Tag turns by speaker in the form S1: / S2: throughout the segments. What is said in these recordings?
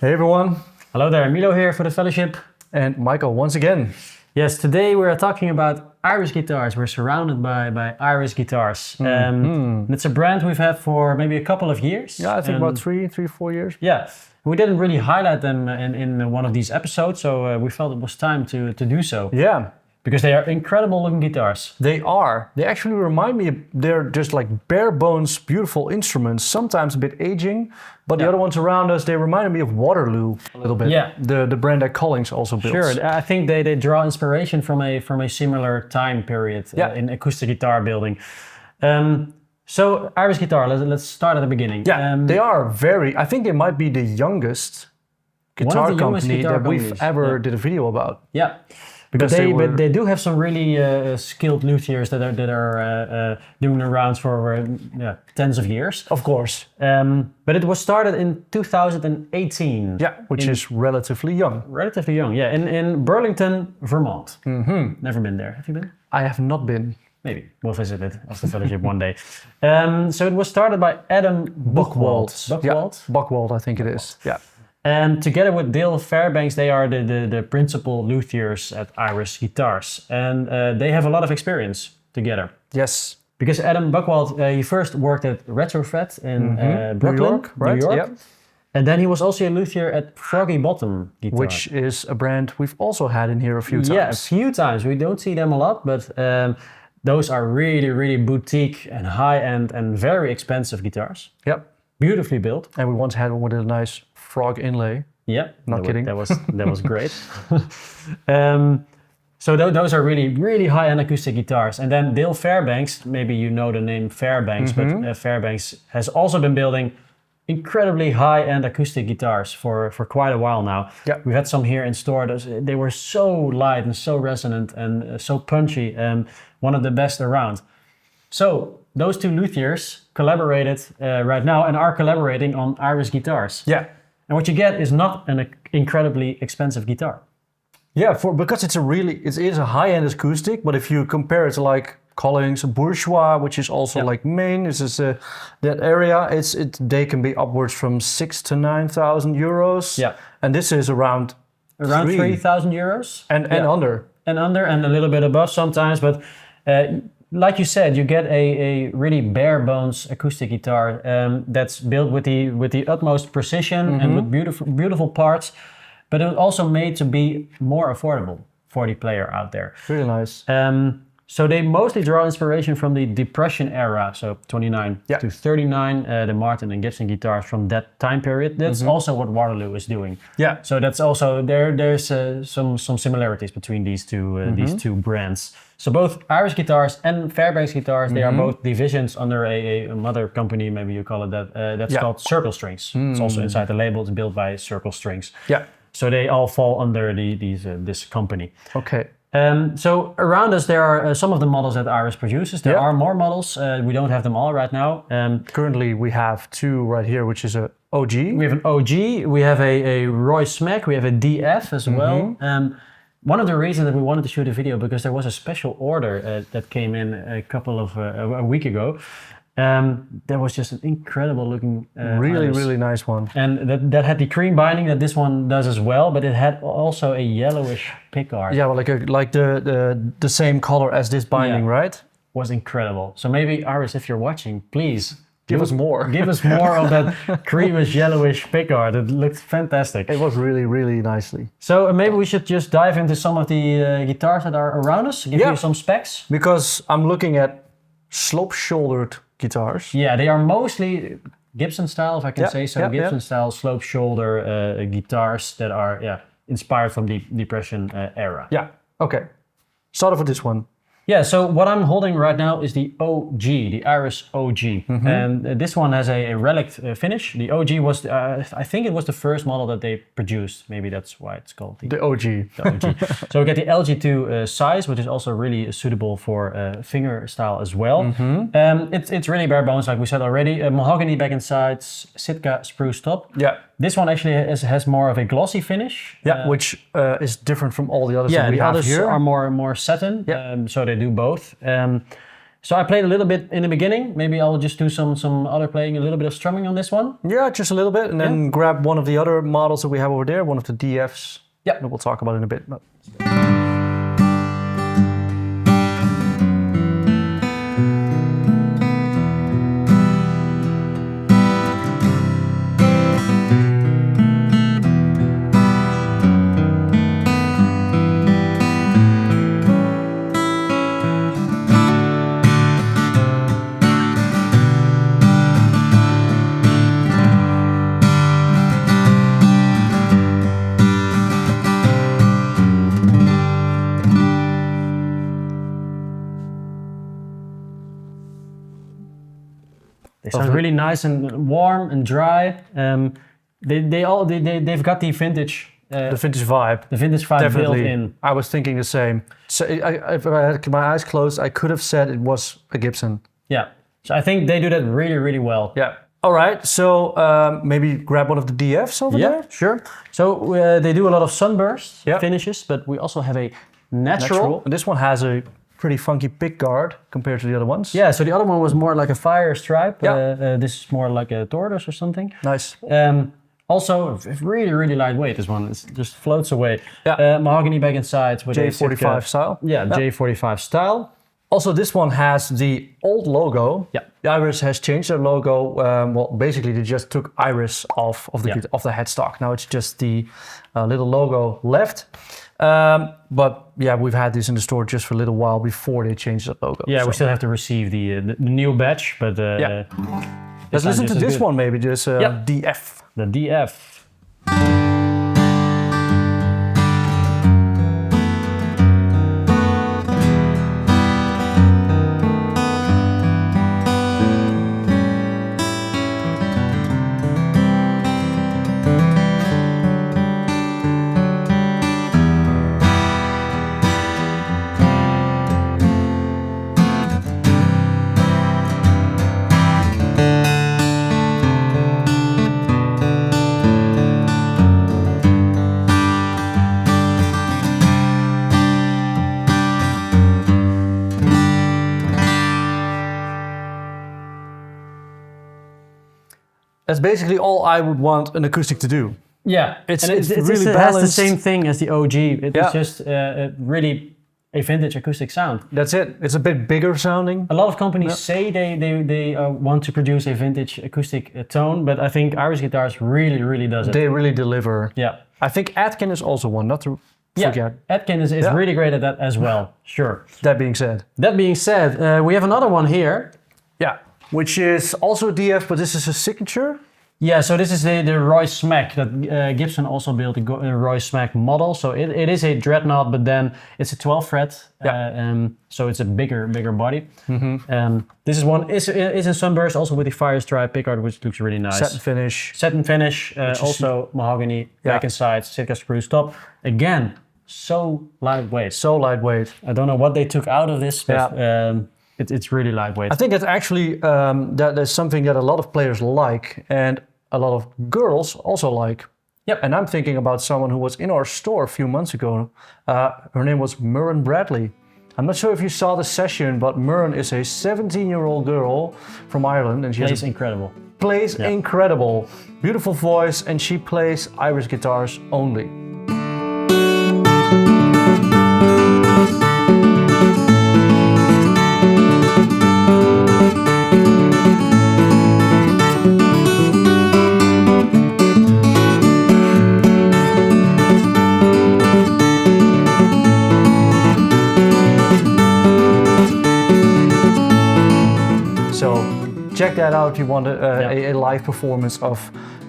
S1: Hey everyone.
S2: Hello there, Milo here for the fellowship.
S1: And Michael once again.
S2: Yes, today we're talking about Irish guitars. We're surrounded by Irish guitars. It's a brand we've had for maybe a couple of years.
S1: Yeah, I think about 4 years.
S2: Yeah, we didn't really highlight them in one of these episodes, so we felt it was time to do so.
S1: Yeah.
S2: Because they are incredible looking guitars.
S1: They are. They actually remind me, they're just like bare bones, beautiful instruments, sometimes a bit aging, but the other ones around us, they reminded me of Waterloo a little bit.
S2: Yeah.
S1: The brand that Collings also built.
S2: Sure, I think they draw inspiration from a similar time period in acoustic guitar building. So Irish guitar, let's start at the beginning.
S1: Yeah, they are I think they might be the youngest guitar company that we've ever did a video about.
S2: Yeah. Because they do have some really skilled luthiers that are doing the rounds for tens of years.
S1: Of course.
S2: But it was started in 2018.
S1: Yeah, which is relatively young.
S2: Relatively young, yeah. In Burlington, Vermont. Mm-hmm. Never been there. Have you been?
S1: I have not been.
S2: Maybe. We'll visit it as the fellowship one day. So it was started by Adam Buchwald.
S1: Buchwald, I think it is. Yeah.
S2: And together with Dale Fairbanks, they are the principal luthiers at Irish Guitars. And they have a lot of experience together.
S1: Yes.
S2: Because Adam Buchwald, he first worked at Retrofret in Brooklyn, New York.
S1: Yep.
S2: And then he was also a luthier at Froggy Bottom Guitar.
S1: Which is a brand we've also had in here a few times.
S2: Yeah, a few times. We don't see them a lot, but those are really, really boutique and high-end and very expensive guitars.
S1: Yep.
S2: Beautifully built.
S1: And we once had one with a nice frog inlay.
S2: Yeah,
S1: not kidding.
S2: That was great. So those are really, really high-end acoustic guitars. And then Dale Fairbanks, maybe you know the name Fairbanks, but Fairbanks has also been building incredibly high-end acoustic guitars for quite a while now.
S1: Yeah.
S2: We've had some here in store. They were so light and so resonant and so punchy, and one of the best around. So those two luthiers collaborated right now and are collaborating on Irish guitars.
S1: Yeah.
S2: And what you get is not an incredibly expensive guitar.
S1: Yeah, because it is a high-end acoustic, but if you compare it to like Collings, Bourgeois, which is also like Maine, this is that area. They can be upwards from 6,000 to 9,000 euros.
S2: Yeah.
S1: And this is around
S2: 3,000 euros
S1: and under
S2: and a little bit above sometimes, but. Like you said, you get a really bare bones acoustic guitar that's built with the utmost precision and with beautiful parts, but it was also made to be more affordable for the player out there.
S1: Really nice.
S2: So they mostly draw inspiration from the Depression era, so 29 to 39, the Martin and Gibson guitars from that time period. That's also what Waterloo is doing. Yeah. So that's also there's some similarities between these two brands. So both Irish Guitars and Fairbanks Guitars, they are both divisions under a mother company, maybe you call it that. That's called Circle Strings. It's also inside the label. It's built by Circle Strings.
S1: Yeah.
S2: So they all fall under this company.
S1: Okay.
S2: So around us there are some of the models that Irish produces. There are more models. We don't have them all right now.
S1: Currently we have two right here, which is a OG.
S2: We have an OG. We have a Roy Smeck. We have a DF as well. One of the reasons that we wanted to shoot a video because there was a special order that came in a week ago. There was just an incredible looking
S1: really nice one,
S2: and that had the cream binding that this one does as well, but it had also a yellowish pickguard.
S1: Yeah, well, like the same color as this binding, right?
S2: Was incredible. So maybe Iris, if you're watching, please
S1: give us more.
S2: Give us more of that creamish yellowish pickguard. It looked fantastic.
S1: It was really nicely.
S2: So maybe we should just dive into some of the guitars that are around us. Give you some specs.
S1: Because I'm looking at slope-shouldered guitars.
S2: Yeah, they are mostly Gibson style, if I can say so. Gibson style slope shoulder guitars that are inspired from the Depression era.
S1: Yeah. Okay. Start off with this one.
S2: Yeah, so what I'm holding right now is the OG, the Irish OG. And this one has a relic finish. The OG was, I think it was the first model that they produced. Maybe that's why it's called
S1: the OG.
S2: The OG. So we get the LG2 size, which is also really suitable for finger style as well. It's really bare bones, like we said already. Mahogany back and sides, Sitka spruce top.
S1: Yeah.
S2: This one actually has more of a glossy finish.
S1: Yeah, which is different from all the others that we have here.
S2: Yeah, the others are more satin, so they do both. So I played a little bit in the beginning. Maybe I'll just do some other playing, a little bit of strumming on this one.
S1: Yeah, just a little bit, and then grab one of the other models that we have over there, one of the DFs.
S2: Yeah,
S1: that we'll talk about in a bit.
S2: They sound really nice and warm and dry. They've got the vintage
S1: vibe.
S2: The vintage vibe
S1: Definitely.
S2: built in.
S1: I was thinking the same. So if I had my eyes closed, I could have said it was a Gibson.
S2: Yeah. So I think they do that really, really well.
S1: Yeah. All right. So maybe grab one of the DFs over there.
S2: Yeah, sure. So they do a lot of sunburst finishes, but we also have a natural.
S1: And this one has a pretty funky pick guard compared to the other ones.
S2: Yeah, so the other one was more like a fire stripe. Yeah. This is more like a tortoise or something.
S1: Nice.
S2: Also, really, really lightweight, this one. It just floats away.
S1: Yeah.
S2: Mahogany back and sides with
S1: J45 style.
S2: Yeah, J45 style.
S1: Also, this one has the old logo.
S2: Yeah.
S1: The Iris has changed their logo. Well, basically, they just took Iris off of the headstock. Now it's just the little logo left. But yeah, we've had this in the store just for a little while before they changed that logo.
S2: Yeah, we still have to receive the new batch, but
S1: let's listen to this one maybe, this DF.
S2: The DF.
S1: That's basically all I would want an acoustic to do.
S2: Yeah,
S1: it's
S2: really balanced. It has the same thing as the OG. It's just really a vintage acoustic sound.
S1: That's it. It's a bit bigger sounding.
S2: A lot of companies say they want to produce a vintage acoustic tone, but I think Iris Guitars really does it.
S1: They really deliver.
S2: Yeah.
S1: I think Atkin is also one, not to forget.
S2: Atkin is really great at that as well. Sure.
S1: That being said,
S2: we have another one here.
S1: Yeah. Which is also a DF, but this is a signature.
S2: Yeah, so this is the Roy Smeck that Gibson also built a Roy Smeck model. So it is a dreadnought, but then it's a 12 fret. So it's a bigger body. Mm-hmm. This is one is in sunburst, also with the fire stripe pickguard, which looks really nice. Satin finish. Also mahogany back and sides, Sitka spruce top. Again, so lightweight. I don't know what they took out of this, but it's really lightweight.
S1: I think it's actually that's something that a lot of players like and a lot of girls also like.
S2: Yep.
S1: And I'm thinking about someone who was in our store a few months ago. Her name was Muireann Bradley. I'm not sure if you saw the session, but Muireann is a 17-year-old girl from Ireland, and she
S2: plays incredible.
S1: Incredible, beautiful voice, and she plays Iris guitars only. Check that out if you want a live performance of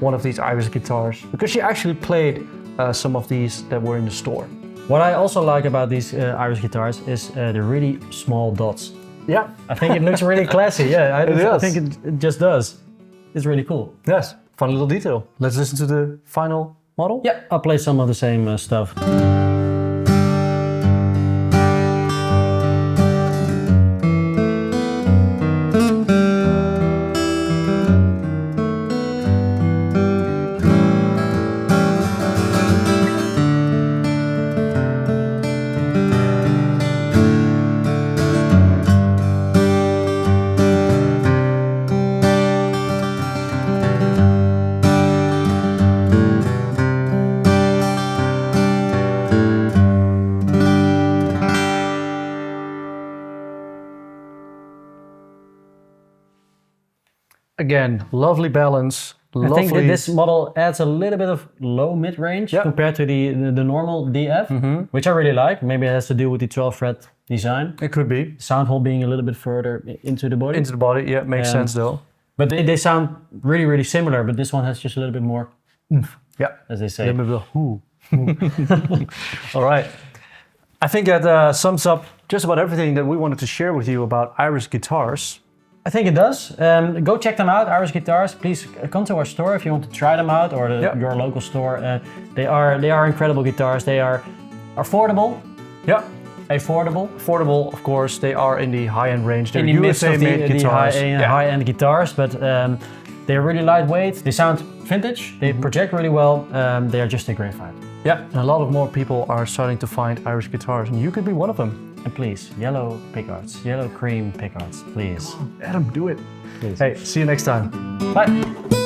S1: one of these Iris guitars, because she actually played some of these that were in the store.
S2: What I also like about these Iris guitars is the really small dots.
S1: Yeah.
S2: I think it looks really classy. Yeah, I think it just does. It's really cool.
S1: Yes, fun little detail. Let's listen to the final model.
S2: Yeah, I'll play some of the same stuff.
S1: again, lovely balance.
S2: I think that this model adds a little bit of low mid-range compared to the normal DF, which I really like. Maybe it has to do with the 12-fret design.
S1: It could be.
S2: Sound hole being a little bit further into the body.
S1: Into the body, yeah, makes sense though.
S2: But they sound really, really similar, but this one has just a little bit more oomph, as they say.
S1: A little bit of whoo. All right. I think that sums up just about everything that we wanted to share with you about Iris Guitars.
S2: I think it does. Go check them out, Iris Guitars. Please come to our store if you want to try them out, or your local store. They are incredible guitars. They are affordable.
S1: Yeah.
S2: Affordable,
S1: of course. They are in the high-end range. They're
S2: in the midst of
S1: USA-made guitars.
S2: High-end guitars, but they're really lightweight. They sound vintage. They project really well. They are just a great find.
S1: Yeah, and a lot of more people are starting to find Iris guitars, and you could be one of them.
S2: And please, yellow pickguards, yellow cream pickguards, please.
S1: Adam, do it.
S2: Please.
S1: Hey, see you next time.
S2: Bye.